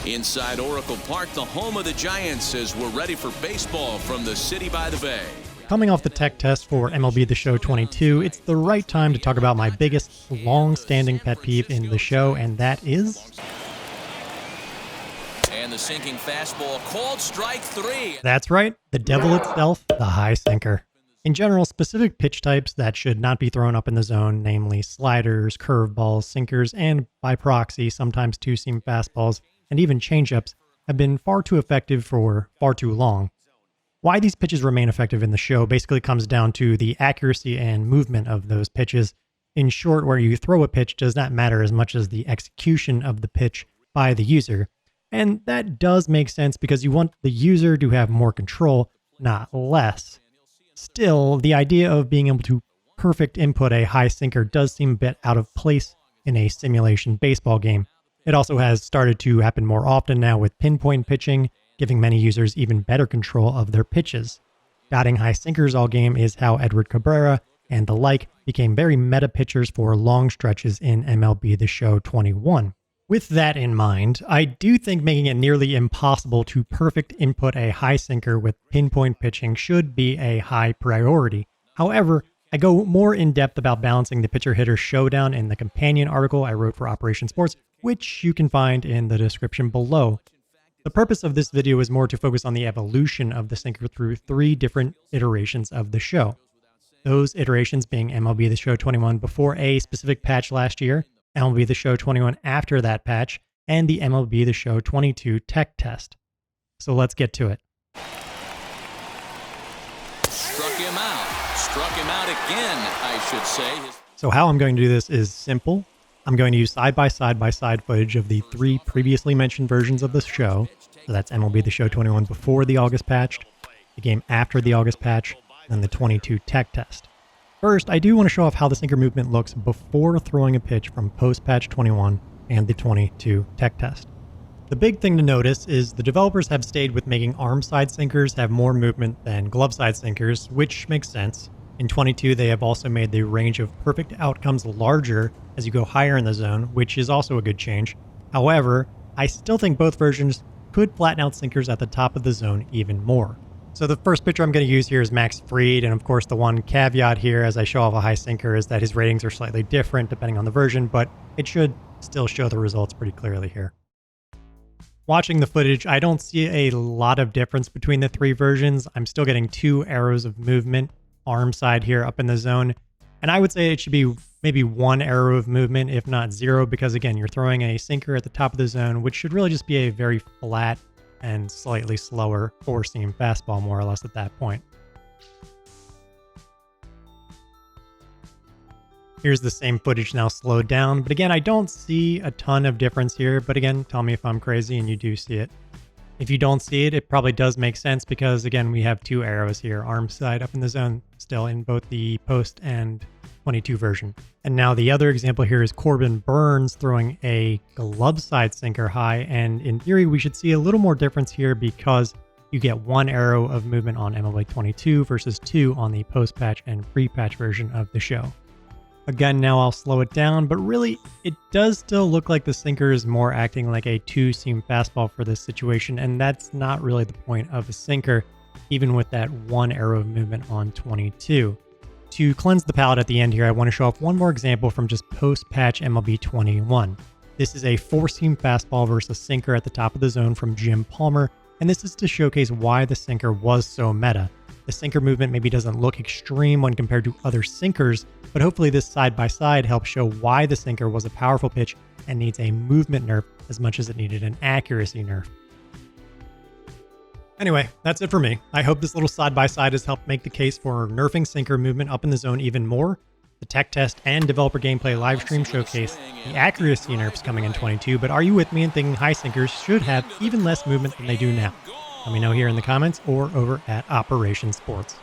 Inside Oracle Park, the home of the Giants, as we're ready for baseball from the city by the bay. Coming off the tech test for MLB The Show 22, it's the right time to talk about my biggest long-standing pet peeve in the show, and that is... And the sinking fastball called strike 3. That's right, the devil itself, the high sinker. In general, specific pitch types that should not be thrown up in the zone, namely sliders, curveballs, sinkers, and by proxy, sometimes two-seam fastballs, and even changeups, have been far too effective for far too long. Why these pitches remain effective in the show basically comes down to the accuracy and movement of those pitches. In short, where you throw a pitch does not matter as much as the execution of the pitch by the user. And that does make sense because you want the user to have more control, not less. Still, the idea of being able to perfect input a high sinker does seem a bit out of place in a simulation baseball game. It also has started to happen more often now with pinpoint pitching, giving many users even better control of their pitches. Batting high sinkers all game is how Edward Cabrera and the like became very meta pitchers for long stretches in MLB The Show 21. With that in mind, I do think making it nearly impossible to perfect input a high sinker with pinpoint pitching should be a high priority. However, I go more in depth about balancing the pitcher-hitter showdown in the companion article I wrote for Operation Sports, which you can find in the description below. The purpose of this video is more to focus on the evolution of the sinker through 3 different iterations of the show. Those iterations being MLB The Show 21 before a specific patch last year, MLB The Show 21 after that patch, and the MLB The Show 22 tech test. So let's get to it. Struck him out again, I should say. So how I'm going to do this is simple. I'm going to use side-by-side footage of the 3 previously mentioned versions of the show. So that's MLB The Show 21 before the August patch, the game after the August patch, and the 22 tech test. First, I do want to show off how the sinker movement looks before throwing a pitch from post-patch 21 and the 22 tech test. The big thing to notice is the developers have stayed with making arm side sinkers have more movement than glove side sinkers, which makes sense. In 22, they have also made the range of perfect outcomes larger as you go higher in the zone, which is also a good change. However, I still think both versions could flatten out sinkers at the top of the zone even more. So the first pitcher I'm going to use here is Max Fried, and of course the one caveat here as I show off a high sinker is that his ratings are slightly different depending on the version, but it should still show the results pretty clearly here. Watching the footage, I don't see a lot of difference between the 3 versions. I'm still getting 2 arrows of movement, arm side here up in the zone, and I would say it should be maybe 1 arrow of movement, if not 0, because again, you're throwing a sinker at the top of the zone, which should really just be a very flat and slightly slower 4-seam fastball more or less at that point. Here's the same footage now slowed down, but again, I don't see a ton of difference here, but again, tell me if I'm crazy and you do see it. If you don't see it, it probably does make sense because again, we have 2 arrows here, arm side up in the zone, still in both the post and 22 version. And now the other example here is Corbin Burns throwing a glove side sinker high, and in theory we should see a little more difference here because you get 1 arrow of movement on MLB 22 versus 2 on the post-patch and pre-patch version of the show. Again, now I'll slow it down, but really it does still look like the sinker is more acting like a 2-seam fastball for this situation, and that's not really the point of a sinker, even with that 1 arrow of movement on 22. To cleanse the palate at the end here, I want to show off one more example from just post-patch MLB 21. This is a 4-seam fastball versus sinker at the top of the zone from Jim Palmer, and this is to showcase why the sinker was so meta. The sinker movement maybe doesn't look extreme when compared to other sinkers, but hopefully this side-by-side helps show why the sinker was a powerful pitch and needs a movement nerf as much as it needed an accuracy nerf. Anyway, that's it for me. I hope this little side-by-side has helped make the case for nerfing sinker movement up in the zone even more. The tech test and developer gameplay livestream showcase the accuracy nerfs coming in 22, but are you with me in thinking high sinkers should have even less movement than they do now? Let me know here in the comments or over at Operation Sports.